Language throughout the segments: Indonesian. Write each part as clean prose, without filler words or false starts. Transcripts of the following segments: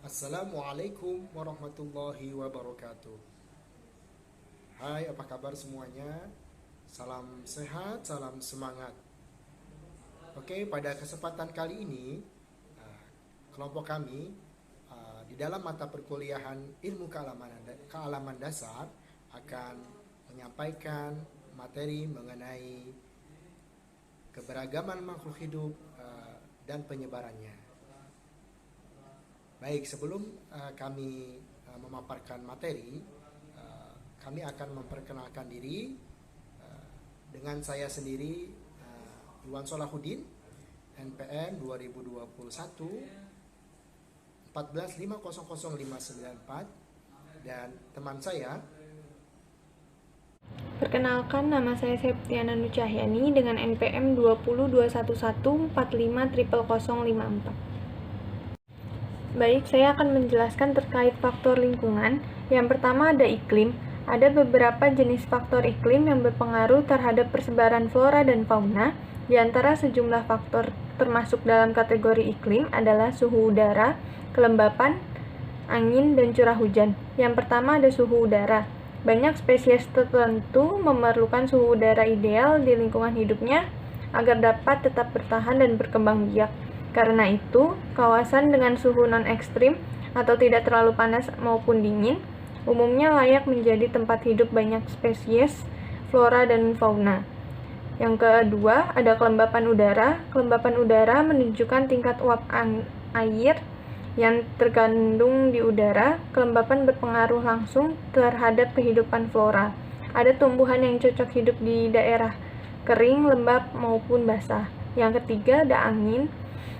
Assalamualaikum warahmatullahi wabarakatuh. Hai, apa kabar semuanya? Salam sehat, salam semangat. Oke, pada kesempatan kali ini, uh, kelompok kami di dalam mata perkuliahan ilmu kealaman dasar akan menyampaikan materi mengenai keberagaman makhluk hidup dan penyebarannya. Baik, sebelum kami memaparkan materi, kami akan memperkenalkan diri dengan saya sendiri, Iwan Solahuddin, NPM 2021 14500594, dan teman saya. Perkenalkan, nama saya Septiana Nucahyani dengan NPM 202114500054. Baik, saya akan menjelaskan terkait faktor lingkungan. Yang pertama ada iklim. Ada beberapa jenis faktor iklim yang berpengaruh terhadap persebaran flora dan fauna. Di antara sejumlah faktor termasuk dalam kategori iklim adalah suhu udara, kelembapan, angin, dan curah hujan. Yang pertama ada suhu udara. Banyak spesies tertentu memerlukan suhu udara ideal di lingkungan hidupnya agar dapat tetap bertahan dan berkembang biak. Karena itu, kawasan dengan suhu non-ekstrim atau tidak terlalu panas maupun dingin umumnya layak menjadi tempat hidup banyak spesies flora dan fauna. Yang kedua, ada kelembapan udara. Kelembapan udara menunjukkan tingkat uap air yang terkandung di udara. Kelembapan berpengaruh langsung terhadap kehidupan flora. Ada tumbuhan yang cocok hidup di daerah kering, lembab, maupun basah. Yang ketiga, ada angin.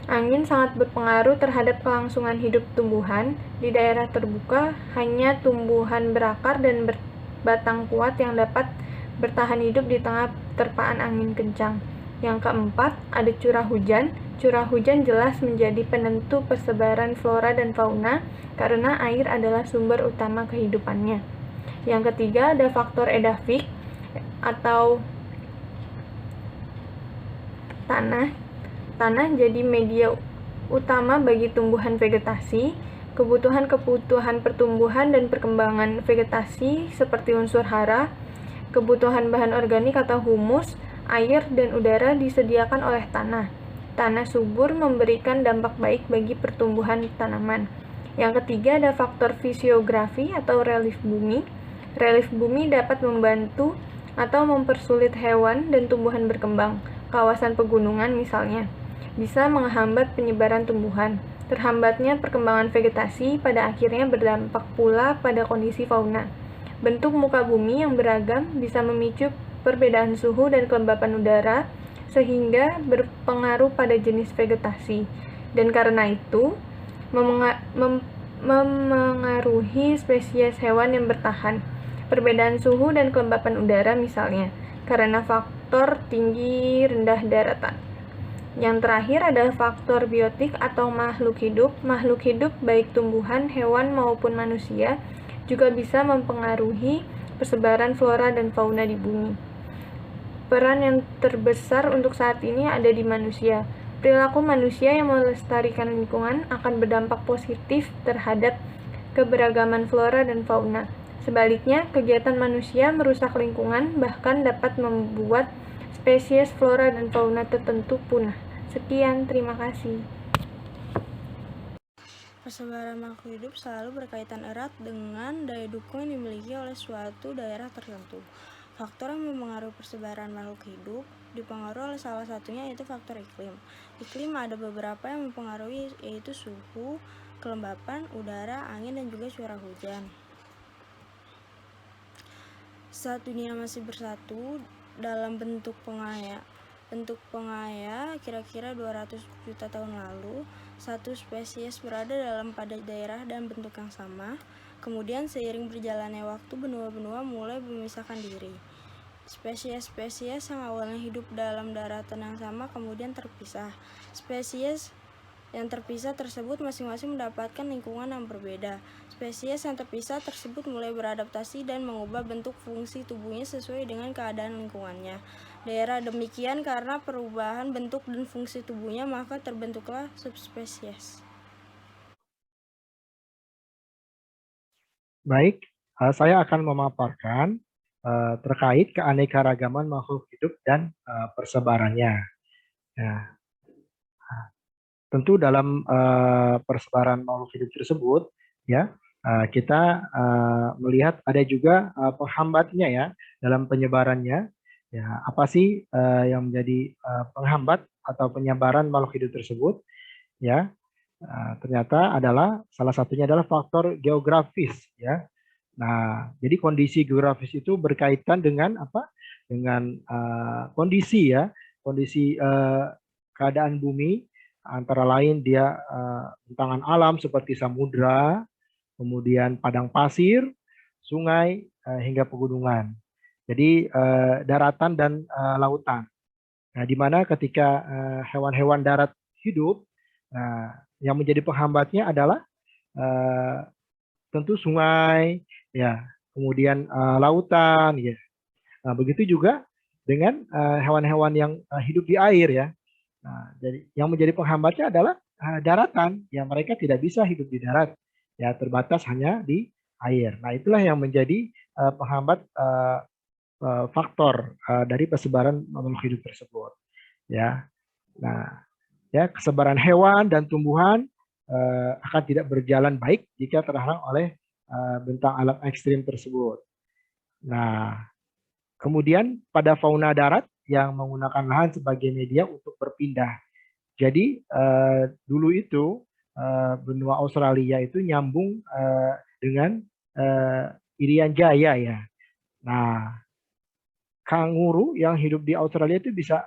Angin sangat berpengaruh terhadap kelangsungan hidup tumbuhan. Di daerah terbuka, hanya tumbuhan berakar dan berbatang kuat yang dapat bertahan hidup di tengah terpaan angin kencang. Yang keempat, ada curah hujan. Curah hujan jelas menjadi penentu persebaran flora dan fauna karena air adalah sumber utama kehidupannya. Yang ketiga, ada faktor edafik atau tanah. Tanah jadi media utama bagi tumbuhan vegetasi. Kebutuhan pertumbuhan dan perkembangan vegetasi seperti unsur hara, kebutuhan bahan organik atau humus, air, dan udara disediakan oleh tanah. Tanah subur memberikan dampak baik bagi pertumbuhan tanaman. Yang ketiga ada faktor fisiografi atau relief bumi. Relief bumi dapat membantu atau mempersulit hewan dan tumbuhan berkembang. Kawasan pegunungan misalnya bisa menghambat penyebaran tumbuhan. Terhambatnya perkembangan vegetasi pada akhirnya berdampak pula pada kondisi fauna. Bentuk muka bumi yang beragam bisa memicu perbedaan suhu dan kelembapan udara sehingga berpengaruh pada jenis vegetasi. Dan karena itu, memengaruhi spesies hewan yang bertahan. Perbedaan suhu dan kelembapan udara misalnya karena faktor tinggi rendah daratan. Yang terakhir adalah faktor biotik atau makhluk hidup. Makhluk hidup baik tumbuhan, hewan maupun manusia juga bisa mempengaruhi persebaran flora dan fauna di bumi. Peran yang terbesar untuk saat ini ada di manusia. Perilaku manusia yang melestarikan lingkungan akan berdampak positif terhadap keberagaman flora dan fauna. Sebaliknya, kegiatan manusia merusak lingkungan bahkan dapat membuat spesies flora dan fauna tertentu punah. Sekian, terima kasih. Persebaran makhluk hidup selalu berkaitan erat dengan daya dukung yang dimiliki oleh suatu daerah tertentu. Faktor yang mempengaruhi persebaran makhluk hidup dipengaruhi oleh salah satunya yaitu faktor iklim. Iklim ada beberapa yang mempengaruhi yaitu suhu, kelembapan, udara, angin, dan juga curah hujan. Saat dunia masih bersatu dalam bentuk pengaya kira-kira 200 juta tahun lalu, satu spesies berada dalam pada daerah dan bentuk yang sama. Kemudian seiring berjalannya waktu, benua-benua mulai memisahkan diri. Spesies-spesies yang awalnya hidup dalam daratan yang sama kemudian terpisah. Spesies yang terpisah tersebut masing-masing mendapatkan lingkungan yang berbeda. Spesies yang terpisah tersebut mulai beradaptasi dan mengubah bentuk fungsi tubuhnya sesuai dengan keadaan lingkungannya. Daerah demikian karena perubahan bentuk dan fungsi tubuhnya maka terbentuklah subspesies. Baik, saya akan memaparkan terkait keanekaragaman makhluk hidup dan persebarannya. Ya, tentu dalam persebaran makhluk hidup tersebut, ya kita melihat ada juga penghambatnya ya dalam penyebarannya. Ya, apa sih yang menjadi penghambat atau penyebaran makhluk hidup tersebut? Ya, ternyata adalah salah satunya adalah faktor geografis ya. Nah, jadi kondisi geografis itu berkaitan dengan apa? Dengan kondisi ya, kondisi keadaan bumi, antara lain dia bentangan alam seperti samudra, kemudian padang pasir, sungai, hingga pegunungan. Jadi daratan dan lautan. Nah, di mana ketika hewan-hewan darat hidup, yang menjadi penghambatnya adalah tentu sungai, ya, kemudian lautan, ya. Nah, begitu juga dengan hewan-hewan yang hidup di air, ya. Nah, jadi yang menjadi penghambatnya adalah daratan, ya mereka tidak bisa hidup di darat, ya terbatas hanya di air. Nah, itulah yang menjadi penghambat faktor dari persebaran makhluk hidup tersebut, ya. Nah, ya kesebaran hewan dan tumbuhan akan tidak berjalan baik jika terhalang oleh bentang alam ekstrim tersebut. Nah, kemudian pada fauna darat yang menggunakan lahan sebagai media untuk berpindah. Jadi dulu itu benua Australia itu nyambung dengan Irian Jaya ya. Nah, kanguru yang hidup di Australia itu bisa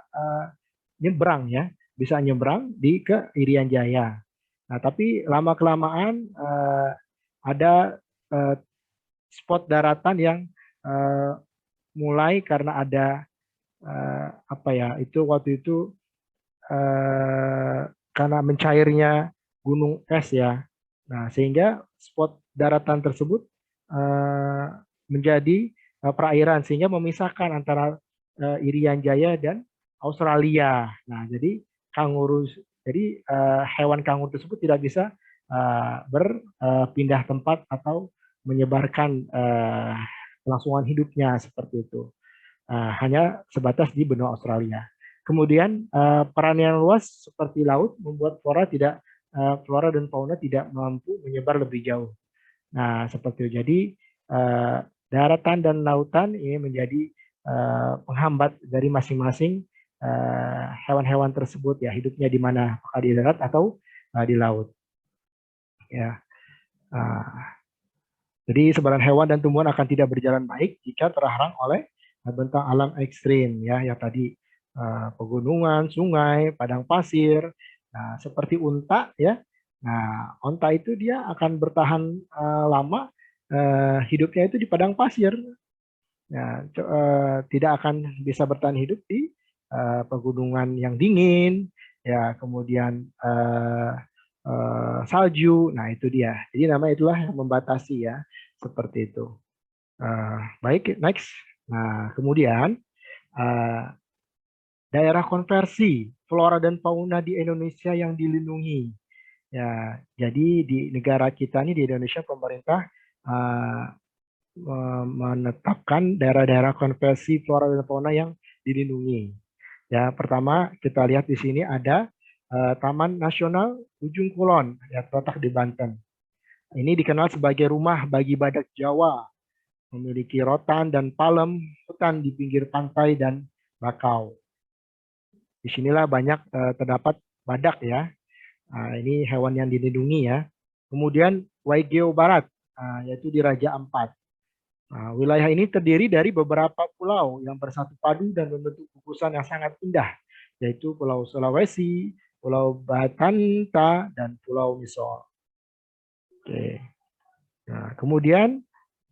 nyebrang ya, bisa nyebrang ke Irian Jaya. Nah, tapi lama kelamaan ada spot daratan yang mulai karena ada apa ya, itu waktu itu karena mencairnya gunung es ya. Nah, sehingga spot daratan tersebut menjadi perairan sehingga memisahkan antara Irian Jaya dan Australia. Nah, jadi hewan kanguru tersebut tidak bisa berpindah tempat atau menyebarkan kelangsungan hidupnya seperti itu. Hanya sebatas di benua Australia. Kemudian peran yang luas seperti laut membuat flora dan fauna tidak mampu menyebar lebih jauh. Nah, seperti itu. Jadi daratan dan lautan ini menjadi penghambat dari masing-masing hewan-hewan tersebut ya, hidupnya di mana, apakah di darat atau di laut. Ya. Jadi sebaran hewan dan tumbuhan akan tidak berjalan baik jika terhalang oleh bentang alam ekstrim ya, yang tadi pegunungan, sungai, padang pasir. Nah, seperti unta ya. Nah, unta itu dia akan bertahan lama hidupnya itu di padang pasir. Ya, tidak akan bisa bertahan hidup di pegunungan yang dingin, ya kemudian salju. Nah, itu dia. Jadi nama itulah yang membatasi ya, seperti itu. Baik, next. Nah, kemudian daerah konversi flora dan fauna di Indonesia yang dilindungi. Ya, jadi di negara kita ini di Indonesia pemerintah menetapkan daerah-daerah konversi flora dan fauna yang dilindungi. Ya, pertama kita lihat di sini ada Taman Nasional Ujung Kulon yang terletak di Banten. Ini dikenal sebagai rumah bagi badak Jawa, memiliki rotan dan palem, hutan di pinggir pantai dan bakau. Disinilah banyak terdapat badak ya. Ini hewan yang dilindungi ya. Kemudian Waigeo Barat, yaitu di Raja Ampat. Wilayah ini terdiri dari beberapa pulau yang bersatu padu dan membentuk gugusan yang sangat indah, yaitu Pulau Sulawesi, Pulau Batanta, dan Pulau Misol. Oke. Nah, kemudian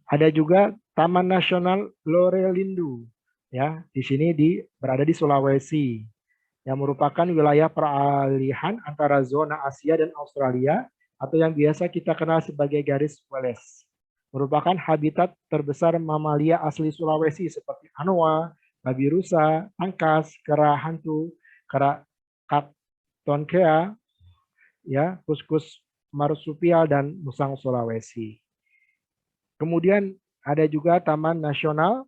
ada juga Taman Nasional Lorelindu, ya, di sini berada di Sulawesi, yang merupakan wilayah peralihan antara zona Asia dan Australia, atau yang biasa kita kenal sebagai garis Wallace. Merupakan habitat terbesar mamalia asli Sulawesi seperti anoa, babi rusa, tangkas, kera hantu, kera kaktonkea, ya, kuskus marsupial dan musang Sulawesi. Kemudian ada juga Taman Nasional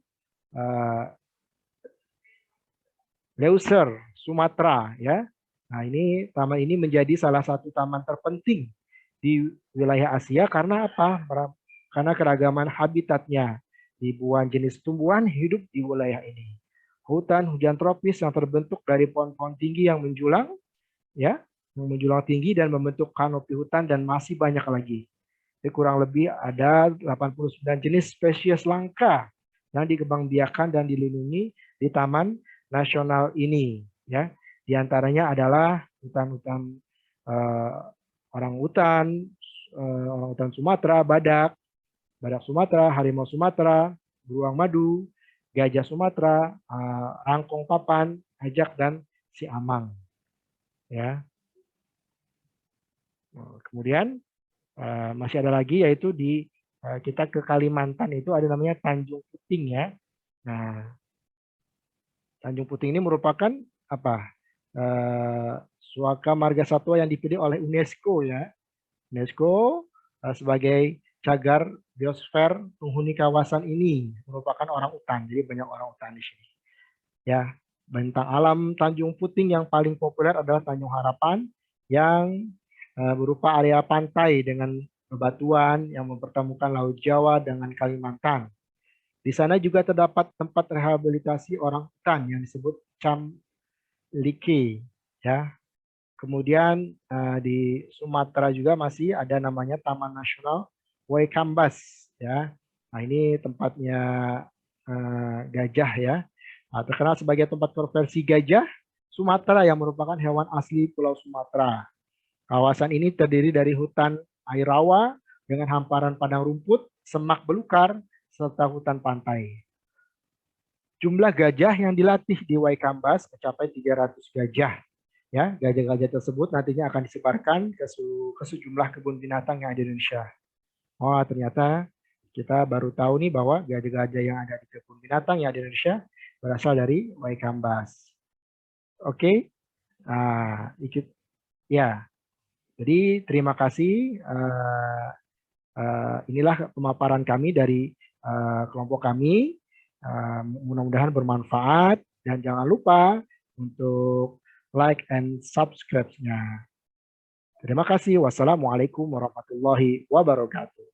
Leuser, Sumatera, ya. Nah, taman ini menjadi salah satu taman terpenting di wilayah Asia karena apa? Karena keragaman habitatnya. Ribuan jenis tumbuhan hidup di wilayah ini. Hutan hujan tropis yang terbentuk dari pohon-pohon tinggi yang menjulang, ya, yang menjulang tinggi dan membentuk kanopi hutan dan masih banyak lagi. Jadi kurang lebih ada 89 jenis spesies langka yang dikembangbiakan dan dilindungi di Taman Nasional ini. Ya, di antaranya adalah hutan-hutan orangutan, orangutan Sumatera, badak Sumatera, harimau Sumatera, beruang madu, gajah Sumatera, rangkong papan, ajak dan siamang. Ya. Kemudian masih ada lagi yaitu kita ke Kalimantan itu ada namanya Tanjung Puting ya. Nah, Tanjung Puting ini merupakan apa? Suaka marga satwa yang dipilih oleh UNESCO ya. UNESCO sebagai cagar biosfer penghuni kawasan ini merupakan orang utan. Jadi banyak orang utan di sini. Ya, bentang alam Tanjung Puting yang paling populer adalah Tanjung Harapan yang berupa area pantai dengan bebatuan yang mempertemukan Laut Jawa dengan Kalimantan. Di sana juga terdapat tempat rehabilitasi orang hutan yang disebut Camlike. Ya. Kemudian di Sumatera juga masih ada namanya Taman Nasional Waikambas. Ya. Nah, ini tempatnya gajah ya. Nah, terkenal sebagai tempat konversi gajah Sumatera yang merupakan hewan asli Pulau Sumatera. Kawasan ini terdiri dari hutan air rawa dengan hamparan padang rumput, semak belukar, serta hutan pantai. Jumlah gajah yang dilatih di Waikambas mencapai 300 gajah. Ya, gajah-gajah tersebut nantinya akan disebarkan ke sejumlah kebun binatang yang ada di Indonesia. Oh, ternyata kita baru tahu nih bahwa gajah-gajah yang ada di kebun binatang yang ada di Indonesia berasal dari Waikambas. Oke, nah, ya. Jadi terima kasih. Inilah pemaparan kami dari kelompok kami. Mudah-mudahan bermanfaat dan jangan lupa untuk like and subscribe-nya. Terima kasih. Wassalamualaikum warahmatullahi wabarakatuh.